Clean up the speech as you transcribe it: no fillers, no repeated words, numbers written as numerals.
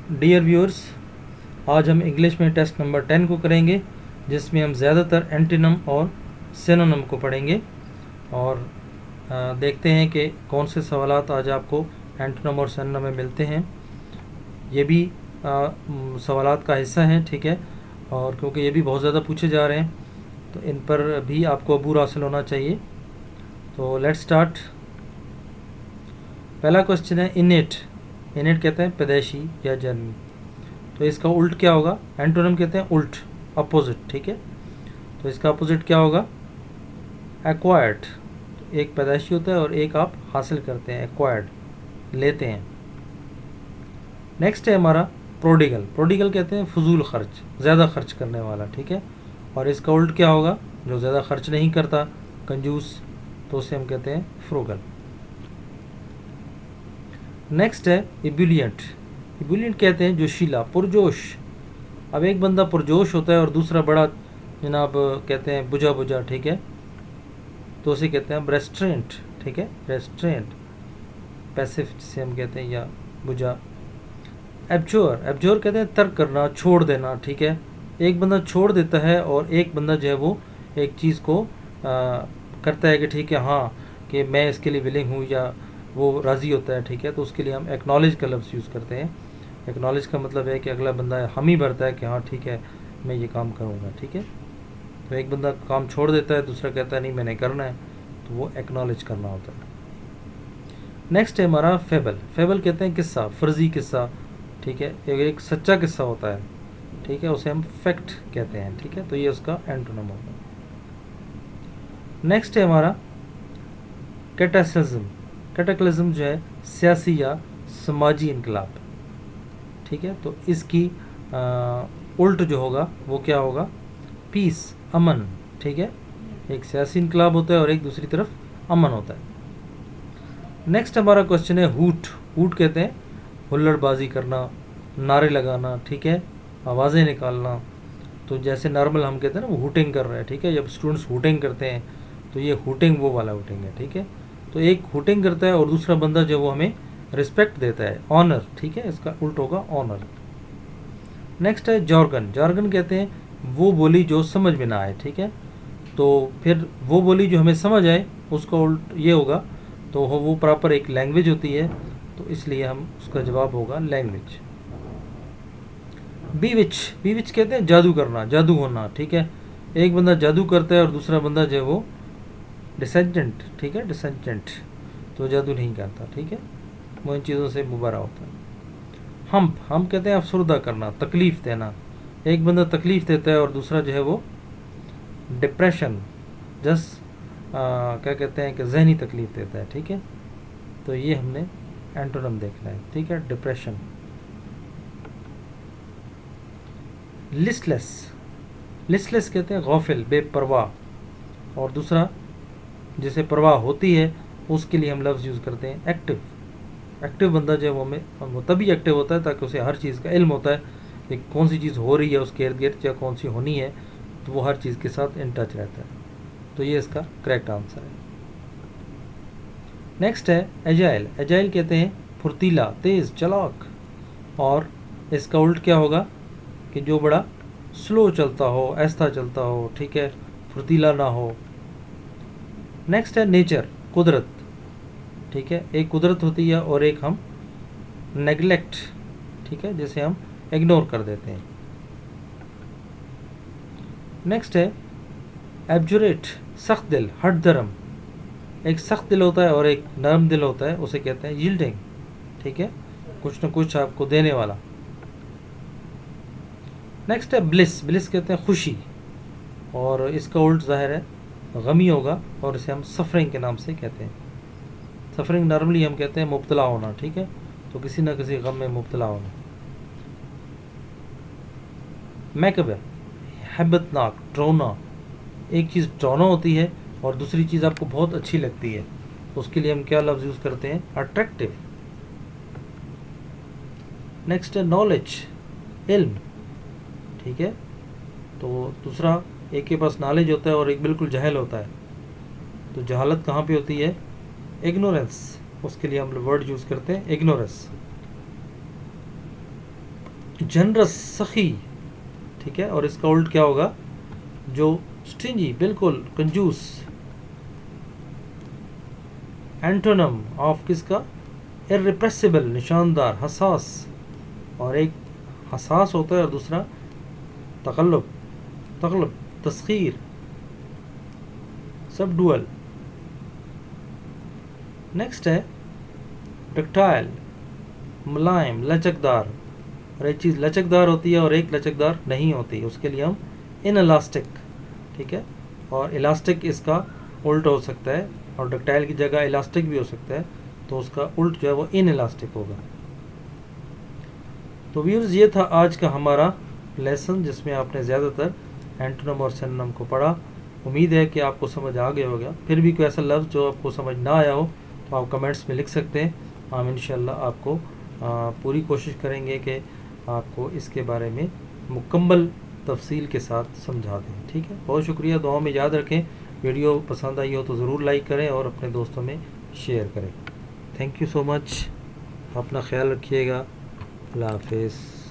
Dear viewers, आज हम English में टेस्ट नंबर 10 को करेंगे, जिसमें हम ज़्यादातर एंटीनम और सिनोनिम को पढ़ेंगे और देखते हैं कि कौन से सवालात आज आपको एंटीनम और सिनोनिम में मिलते हैं। ये भी सवालात का हिस्सा है, ठीक है, और क्योंकि ये भी बहुत ज़्यादा पूछे जा रहे हैं तो इन पर भी आपको अबूर हासिल होना चाहिए। तो लेट्स स्टार्ट। पहला क्वेश्चन है इनेट। इनेट कहते हैं पैदाइशी या जन्मी, तो इसका उल्ट क्या होगा? एंटोनिम कहते हैं उल्ट, अपोजिट, ठीक है। तो इसका अपोजिट क्या होगा? एक्वायर्ड। एक पैदाइशी होता है और एक आप हासिल करते हैं, एक्वायर्ड, लेते हैं। नेक्स्ट है हमारा प्रोडिगल। प्रोडिगल कहते हैं फजूल खर्च, ज़्यादा खर्च करने वाला, ठीक है, और इसका उल्ट क्या होगा? जो ज़्यादा खर्च नहीं करता, कंजूस, तो उसे हम कहते हैं फ्रूगल। नेक्स्ट है इबुलियंट। इबुलियंट कहते हैं जोशीला, पुरजोश। अब एक बंदा पुरजोश होता है और दूसरा बड़ा जनाब कहते हैं बुझा बुझा, ठीक है, तो उसे कहते हैं रेस्ट्रेंट, ठीक है, रेस्ट्रेंट, पैसिव जिसे हम कहते हैं, या बुझा। एब्जोर। एब्जोर कहते हैं तर्क करना, छोड़ देना, ठीक है। एक बंदा छोड़ देता है और एक बंदा जो है वो एक चीज़ को करता है कि ठीक है, हाँ, कि मैं इसके लिए विलिंग हूँ, या वो राज़ी होता है, ठीक है, तो उसके लिए हम एक्नॉलेज का लफ्ज़ यूज़ करते हैं। एक्नॉलेज का मतलब है कि अगला बंदा हामी भरता है कि हाँ ठीक है, मैं ये काम करूँगा, ठीक है। तो एक बंदा काम छोड़ देता है, दूसरा कहता है नहीं मैंने करना है, तो वो एक्नॉलेज करना होता है। नेक्स्ट है हमारा फेबल। फेबल कहते हैं किस्सा, फर्जी किस्सा, ठीक है, एक सच्चा किस्सा होता है, ठीक है, उसे हम फैक्ट कहते हैं, ठीक है, तो ये उसका एंटोनिम होगा। नेक्स्ट है हमारा कैटाक्लिज्म। कैटाक्लिज्म जो है सियासी या समाजी इनकलाब, ठीक है, तो इसकी उल्ट जो होगा वो क्या होगा? पीस, अमन, ठीक है। एक सियासी इनकलाब होता है और एक दूसरी तरफ अमन होता है। नेक्स्ट हमारा क्वेश्चन है हूट। हूट कहते हैं हुल्लड़बाजी करना, नारे लगाना, ठीक है, आवाज़ें निकालना। तो जैसे नॉर्मल हम कहते हैं ना वो हूटिंग कर रहा है, ठीक है, जब स्टूडेंट्स हूटिंग करते हैं तो ये हूटिंग वो वाला हूटिंग है, ठीक है। तो एक हूटिंग करता है और दूसरा बंदा जो वो हमें रिस्पेक्ट देता है, ऑनर, ठीक है, इसका उल्ट होगा ऑनर। नेक्स्ट है जॉर्गन। जॉर्गन कहते हैं वो बोली जो समझ में ना आए, ठीक है, तो फिर वो बोली जो हमें समझ आए उसका उल्ट ये होगा, तो वो प्रॉपर एक लैंग्वेज होती है, तो इसलिए हम उसका जवाब होगा लैंग्वेज। बीविच। बीविच कहते हैं जादू करना, जादू होना, ठीक है, एक बंदा जादू करता है और दूसरा बंदा जो है वो डिसेंटेंट, ठीक है, डिसेंटेंट, तो जादू नहीं करता, ठीक है, वो इन चीज़ों से मुबारा होता है। हम्प। हम कहते हैं अफसरदा करना, तकलीफ़ देना, एक बंदा तकलीफ़ देता है और दूसरा जो है वो डिप्रेशन, क्या कहते हैं कि जहनी तकलीफ़ देता है, ठीक है, तो ये हमने एंटोनिम देखना है, ठीक है, डिप्रेशन। लिस्टलेस। लिस्टलेस कहते हैं गौफिल, बेपरवाह, और दूसरा जिसे परवाह होती है उसके लिए हम लफ्ज़ यूज़ करते हैं एक्टिव। एक्टिव बंदा जो है वो तभी एक्टिव होता है ताकि उसे हर चीज़ का इल्म होता है कि कौन सी चीज़ हो रही है उसके इर्द गिर्द या कौन सी होनी है, तो वो हर चीज़ के साथ इन टच रहता है, तो ये इसका करेक्ट आंसर है। नेक्स्ट है एजाइल। एजाइल कहते हैं फुर्तीला, तेज़, चालाक, और इसका उल्ट क्या होगा कि जो बड़ा स्लो चलता हो, ऐसा चलता हो, ठीक है, फुर्तीला ना हो। नेक्स्ट है नेचर, कुदरत, ठीक है, एक कुदरत होती है और एक हम नेग्लेक्ट, ठीक है, जिसे हम इग्नोर कर देते हैं। नेक्स्ट है एब्जुरेट, सख्त दिल, हट धर्म, एक सख्त दिल होता है और एक नरम दिल होता है, उसे कहते हैं यील्डिंग, ठीक है, कुछ न कुछ आपको देने वाला। नेक्स्ट है ब्लिस। ब्लिस कहते हैं खुशी, और इसका उल्ट ज़ाहिर है गमी होगा और इसे हम सफरिंग के नाम से कहते हैं। सफरिंग नॉर्मली हम कहते हैं मुब्तला होना, ठीक है, तो किसी न किसी गम में मुब्तला होना। मैकब, हैबतनाक, ड्रोना, एक चीज़ ड्रोना होती है और दूसरी चीज़ आपको बहुत अच्छी लगती है, उसके लिए हम क्या लफ्ज़ यूज़ करते हैं? अट्रैक्टिव। नेक्स्ट है नॉलेज, इल्म, ठीक है, तो दूसरा एक के पास नॉलेज होता है और एक बिल्कुल जहल होता है, तो जहालत कहाँ पे होती है? इग्नोरेंस, उसके लिए हम वर्ड यूज़ करते हैं इग्नोरेंस। जनरस सखी, ठीक है, और इसका उल्ट क्या होगा, जो स्टिंजी बिल्कुल कंजूस। एंटोनम ऑफ किसका, इर्रिप्रेसिबल निशानदार हसास, और एक हसास होता है और दूसरा तकल्लुब, तकल्लुब तस्खीर, सब डुअल। नेक्स्ट है डक्टाइल, मुलायम लचकदार, और एक चीज़ लचकदार होती है और एक लचकदार नहीं होती, उसके लिए हम इनइलास्टिक, ठीक है, और इलास्टिक इसका उल्ट हो सकता है, और डक्टाइल की जगह इलास्टिक भी हो सकता है, तो उसका उल्ट जो है वो इनइलास्टिक होगा। तो व्यूअर्स ये था आज का हमारा लेसन, जिसमें आपने ज़्यादातर एंटोनिम और सिनोनिम को पढ़ा। उम्मीद है कि आपको समझ आ गया होगा। फिर भी कोई ऐसा लफ्ज़ जो आपको समझ ना आया हो तो आप कमेंट्स में लिख सकते हैं। हम इंशाल्लाह आपको पूरी कोशिश करेंगे कि आपको इसके बारे में मुकम्मल तफसील के साथ समझा दें। ठीक है, बहुत शुक्रिया। दुआ में याद रखें। वीडियो पसंद आई हो तो ज़रूर लाइक करें और अपने दोस्तों में शेयर करें। Thank you so much. अपना ख्याल रखिएगा। अल्लाह हाफिज़।